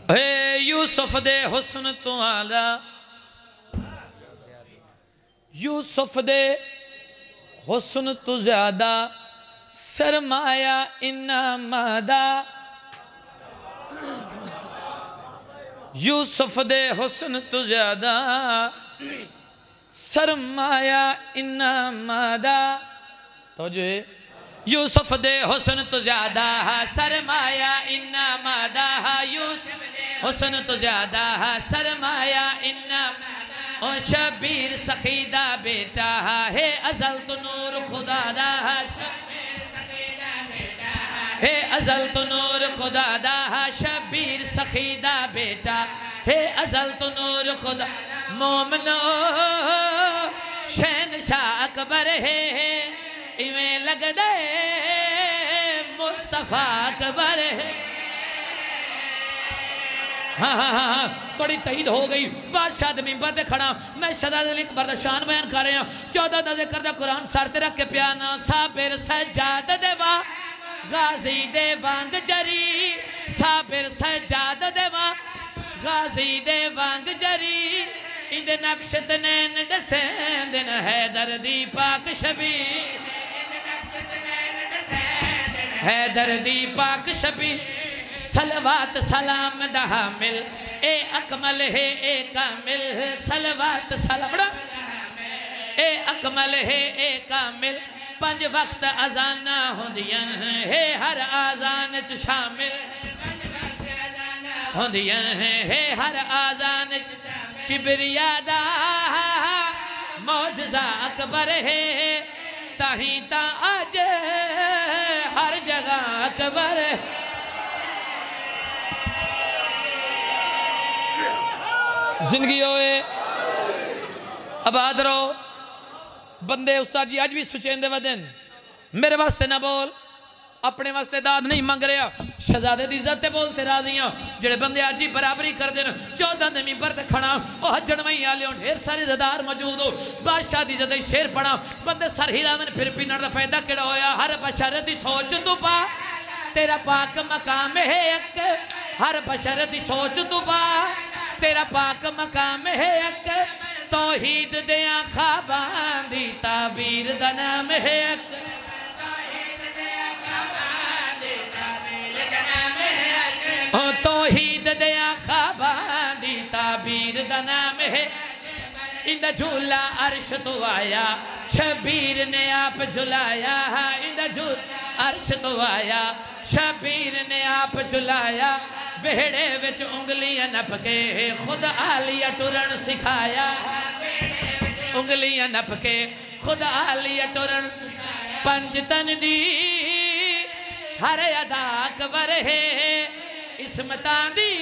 اے یوسف دے حسن تو آلہ یوسف دے حسن تو زیادہ سرمایہ انامادہ یوسف دے حسن تو زیادہ سرمایہ انامادہ توجہ ہے یوسف دے حسن تو زیادہ سرمایہ انامادہ یوسف دے حسن تو زیادہ سرمایہ انامادہ او شبیر سخیدہ بیٹا ہے ازل تو نور خدا دا ہے ازل تو نور خدا دا شبیر سخیدہ بیٹا ہے ازل تو نور خدا مومنو شہنشاہ اکبر ہے ایویں لگ دے مصطفیٰ اکبر ہے ہاں توڑی تحید ہو گئی بادشاہ دے منبر دے کھڑا میں شہزاد علی اکبر دا شان بیان کر رہے ہیں 14 دا ذکر دا قرآن سارتے رکھ کے پیانا صابر سجاد دے وا غازی دے وانگ جری صابر سجاد دے وا غازی دے وانگ جری اندے نقشت نین ڈسیندن حیدر دی پاک شبیر حیدر دی پاک شبیر صلوات سلام دا حامل اے اکمل ہے اے کامل صلوات سلام اے اکمل ہے اے کامل 5 وقت آزانہ ہوندیاں ہے ہر آزان چ شامل ہوندیاں ہے ہر آزان چ کبریادہ معجزہ اکبر ہے تاہی تا آج ہر جگہ اکبر ہے زندگی ہوئے آباد رہو بندے استاد جی آج بھی سچین دے ودن میرے واسطے نہ بول اپنے واسطے داد نہیں مانگ رہا شہزادے دی عزت تے بولتے راضیاں جڑے بندے آج ہی برابری کر دیں 14 دے منبر تے کھڑا وہ حجن میں آلے ہوں ڈھیر سارے زدار موجود ہو بادشاہ دی عزت شیر پڑھا بندے سر ہیلا میں پھر پینر دا فائدہ کڑا ہویا ہر بشر دی سوچ تو پا تیرا پاک مقام ہے ایک ہر بشر دی سوچ تو پا تیرا پاک مقام ہے ایک توحید دیاں خوابان دی تعبیر دا نام ہے ایک توحید دیاں خوابان دی تعبیر دا نام ہے اندہ جھولا عرش تو آیا شبیر نے آپ جھلایا اندہ جھولا عرش تو آیا شبیر نے آپ جھلایا وہڑے وچ انگلیاں نپ کے خود آلیہ ٹرن سکھایا انگلیاں نپ کے خود آلیہ ٹرن پنجتن دی ہر ادا اکبر ہے اسمتان دی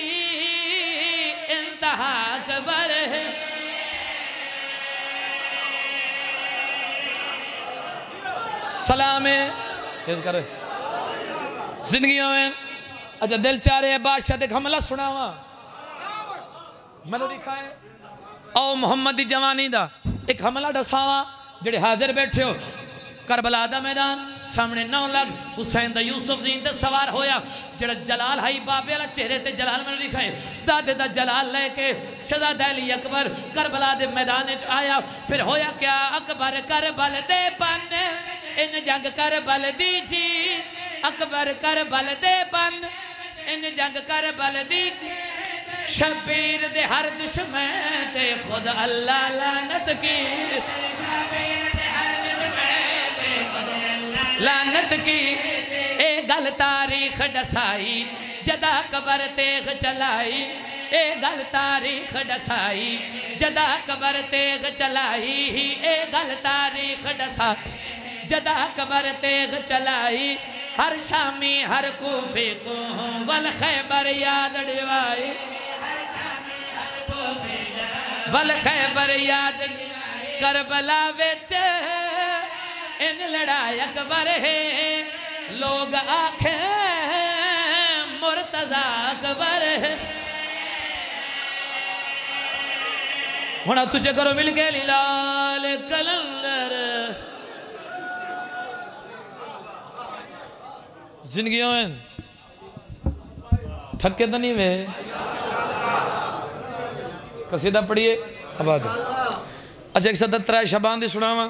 انتہا اکبر ہے سلام ہے تیز کرے زندگیوں میں اچھا دل چاہ رہے بادشاہ دیکھ حملہ سنا ہوا ملو دکھائے او محمد دی جوانی دا ایک حملہ ڈساوا جڑے حاضر بیٹھے ہو کربلا دا میدان سامنے 9 لگ حسین دا یوسف زین تے سوار ہویا جڑا جلال ہائی بابے والا چہرے تے جلال میں دکھائے دادے دا جلال لے کے شہزادہ علی اکبر کربلا دے میدان وچ آیا پھر ہویا کیا اکبر کربل دے بن ان جنگ کربل دی جی اکبر کربل دے بن ان جنگ کربل دی شبیر دے ہر دشمن تے خود اللہ لعنت کی لعنت کی اے گل تاریخ ڈسائی جدا قبر تیغ چلائی اے گل تاریخ ڈسائی جدا قبر تیغ چلائی اے گل تاریخ ڈسائی جدا قبر تیغ چلائی ہر شامی ہر کوفے کو والخیبر یاد ڈوائی والخیبر یاد کربلا وچ ان لڑائی اکبر ہے لوگ آنکھیں مرتضی اکبر ہے ہونا تجھے کرو مل کے لال کلندر زندگیوں میں تھکے تو نہیں ہوئے قصیدہ پڑھیے آباد اچھا ایک 77 شبان دی سناواں